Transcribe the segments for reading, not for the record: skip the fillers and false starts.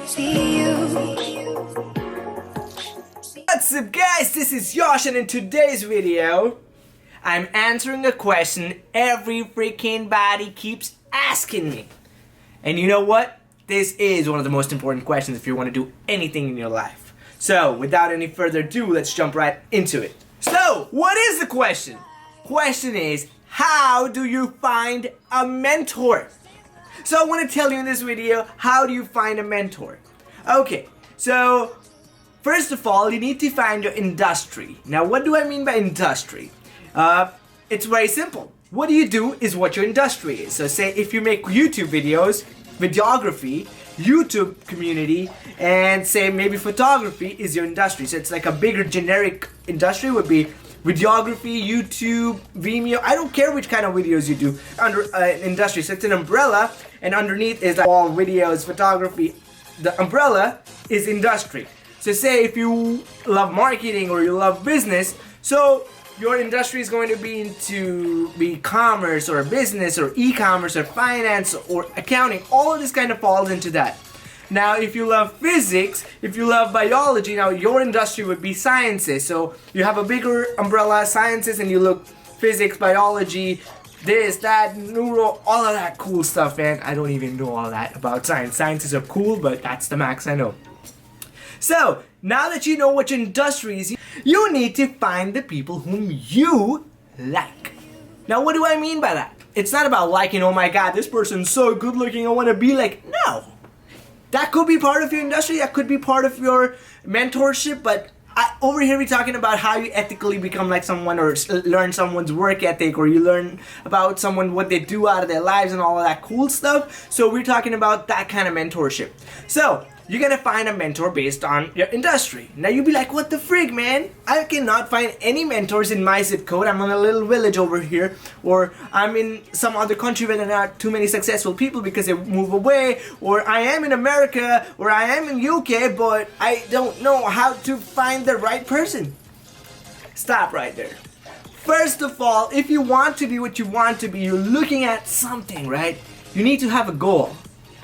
see you. What's up guys, this is Yosh, and in today's video I'm answering a question every freaking body keeps asking me. And you know what? This is one of the most important questions if you want to do anything in your life. So without any further ado, let's jump right into it. So what is the question? Question is, how do you find a mentor? So I want to tell you in this video, how do you find a mentor? Okay, so first of all, you need to find your industry. Now, what do I mean by industry? It's very simple. What you do is what your industry is. So say if you make YouTube videos, videography, YouTube community, and say maybe photography is your industry. So it's like a bigger generic industry would be videography, YouTube, Vimeo. I don't care which kind of videos you do under industry. So it's an umbrella, and underneath is like all videos, photography. The umbrella is industry. So say if you love marketing or you love business, so your industry is going to be into commerce or business or e-commerce or finance or accounting. All of this kind of falls into that. Now if you love physics, if you love biology, now your industry would be sciences. So you have a bigger umbrella, sciences, and you look physics, biology, this, that, neuro, all of that cool stuff, man. I don't even know all that about science. Sciences are cool, but that's the max I know. So, now that you know what your industry is, you need to find the people whom you like. Now, what do I mean by that? It's not about liking, oh my god, this person's so good looking, I want to be like, no. That could be part of your industry, that could be part of your mentorship, but over here we're talking about how you ethically become like someone or learn someone's work ethic, or you learn about someone, what they do out of their lives and all of that cool stuff. So we're talking about that kind of mentorship. So you're gonna find a mentor based on your industry. Now you'll be like, what the frig, man? I cannot find any mentors in my zip code. I'm in a little village over here, or I'm in some other country where there are not too many successful people because they move away, or I am in America, or I am in UK, but I don't know how to find the right person. Stop right there. First of all, if you want to be what you want to be, you're looking at something, right? You need to have a goal.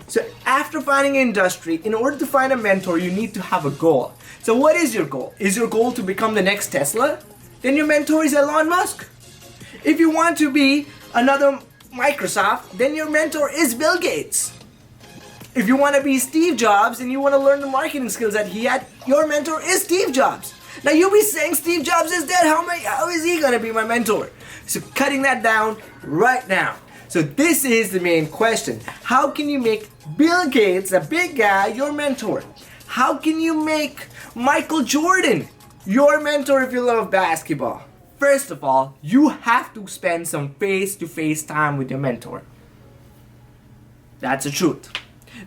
So after finding an industry, in order to find a mentor, you need to have a goal. So what is your goal? Is your goal to become the next Tesla? Then your mentor is Elon Musk. If you want to be another Microsoft, then your mentor is Bill Gates. If you want to be Steve Jobs and you want to learn the marketing skills that he had, your mentor is Steve Jobs. Now you'll be saying Steve Jobs is dead, how is he going to be my mentor? So cutting that down right now. So this is the main question. How can you make Bill Gates, a big guy, your mentor? How can you make Michael Jordan your mentor if you love basketball? First of all, you have to spend some face-to-face time with your mentor. That's the truth.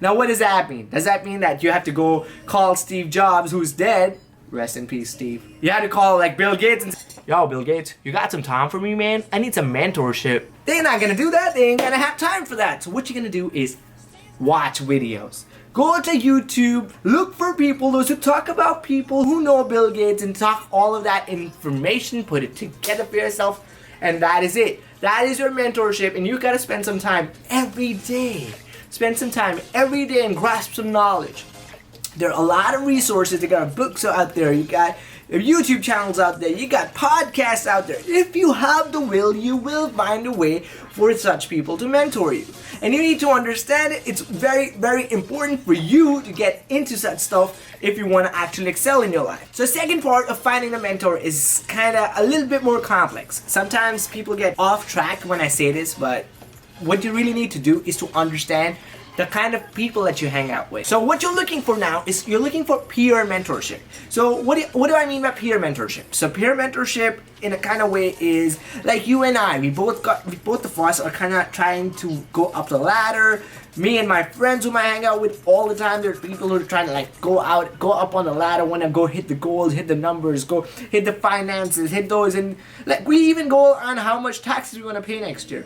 Now what does that mean? Does that mean that you have to go call Steve Jobs, who's dead? Rest in peace, Steve. You had to call like Bill Gates and say, yo, Bill Gates, you got some time for me, man? I need some mentorship. They're not gonna do that. They ain't gonna have time for that. So what you're gonna do is watch videos. Go to YouTube, look for people, those who talk about people who know Bill Gates, and talk all of that information, put it together for yourself, and that is it. That is your mentorship, and you gotta spend some time every day. Spend some time every day and grasp some knowledge. There are a lot of resources. You got books out there. You got YouTube channels out there. You got podcasts out there. If you have the will, you will find a way for such people to mentor you. And you need to understand it. It's very, very important for you to get into such stuff if you want to actually excel in your life. So the second part of finding a mentor is kind of a little bit more complex. Sometimes people get off track when I say this, but what you really need to do is to understand the kind of people that you hang out with. So what you're looking for now is you're looking for peer mentorship. So what do I mean by peer mentorship? So peer mentorship in a kind of way is like you and I, we both of us are kind of trying to go up the ladder. Me and my friends whom I hang out with all the time, there's people who are trying to like go up on the ladder, want to go hit the goals, hit the numbers, go hit the finances, hit those, and like we even go on how much taxes we want to pay next year.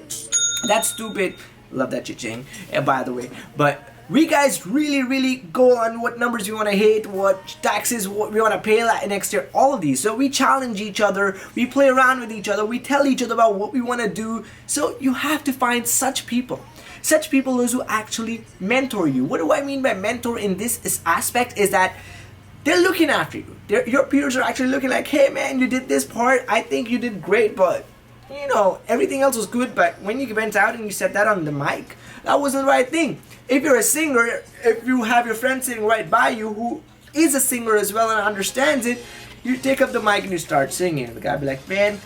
That's stupid. Love that cha-ching, by the way. But we guys really go on what numbers we want to hit, what taxes what we want to pay next year, all of these. So we challenge each other, we play around with each other, we tell each other about what we want to do. So you have to find such people. Such people those who actually mentor you. What do I mean by mentor in this aspect is that they're looking after you. Your peers are actually looking like, hey man, you did this part, I think you did great, but you know, everything else was good, but when you went out and you said that on the mic, that wasn't the right thing. If you're a singer, if you have your friend sitting right by you who is a singer as well and understands it, you take up the mic and you start singing. The guy be like, man,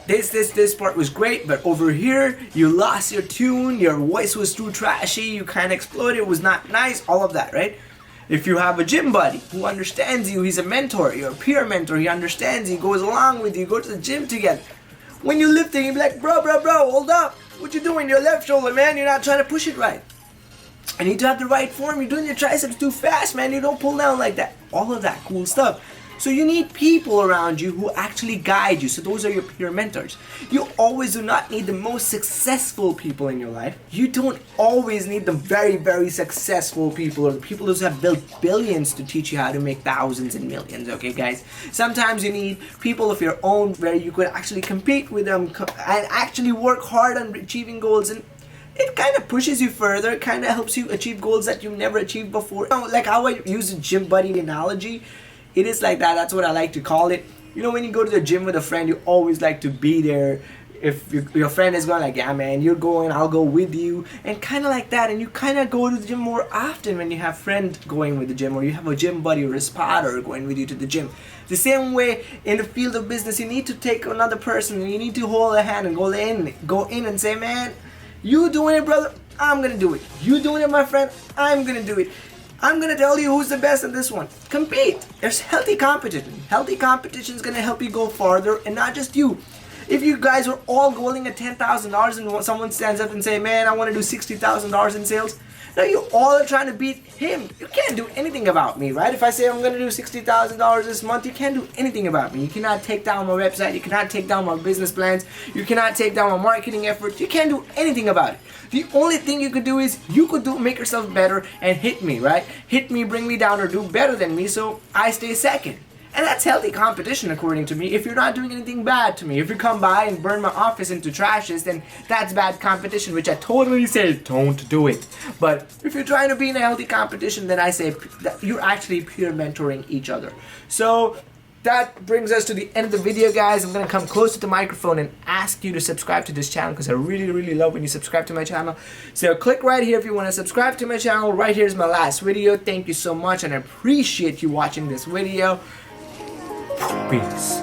this part was great, but over here you lost your tune, your voice was too trashy, you kind of exploded, it was not nice, all of that, right? If you have a gym buddy who understands you, he's a mentor, you're a peer mentor, he understands you, goes along with you, go to the gym together. When you're lifting, you'll be like, bro, hold up, what you doing? Your left shoulder, man, you're not trying to push it right. I need to have the right form, you're doing your triceps too fast, man, you don't pull down like that. All of that cool stuff. So you need people around you who actually guide you. So those are your peer mentors. You always do not need the most successful people in your life. You don't always need the very, very successful people or the people who have built billions to teach you how to make thousands and millions, okay guys? Sometimes you need people of your own where you could actually compete with them and actually work hard on achieving goals, and it kind of pushes you further, it kind of helps you achieve goals that you've never achieved before. You know, like how I use the gym buddy analogy, it is like that. That's what I like to call it. You know, when you go to the gym with a friend, you always like to be there. If your friend is going like, yeah man, you're going, I'll go with you, and kind of like that. And you kind of go to the gym more often when you have friends going with the gym, or you have a gym buddy or a spotter going with you to the gym. The same way in the field of business, you need to take another person and you need to hold a hand and go in and say, man, you doing it, brother, I'm gonna do it. You doing it, my friend, I'm gonna do it. I'm gonna tell you who's the best in this one. Compete. There's healthy competition. Healthy competition is gonna help you go farther, and not just you. If you guys are all going at $10,000 and someone stands up and say, man, I want to do $60,000 in sales, now you all are trying to beat him. You can't do anything about me, right? If I say I'm gonna do $60,000 this month, you can't do anything about me. You cannot take down my website. You cannot take down my business plans. You cannot take down my marketing efforts. You can't do anything about it. The only thing you could do is make yourself better and hit me, right? Hit me, bring me down, or do better than me so I stay second. And that's healthy competition according to me. If you're not doing anything bad to me, if you come by and burn my office into trashes, then that's bad competition, which I totally say don't do it. But if you're trying to be in a healthy competition, then I say that you're actually peer mentoring each other. So that brings us to the end of the video, guys. I'm going to come close to the microphone and ask you to subscribe to this channel because I really, really love when you subscribe to my channel. So click right here if you want to subscribe to my channel. Right here is my last video. Thank you so much, and I appreciate you watching this video. Peace.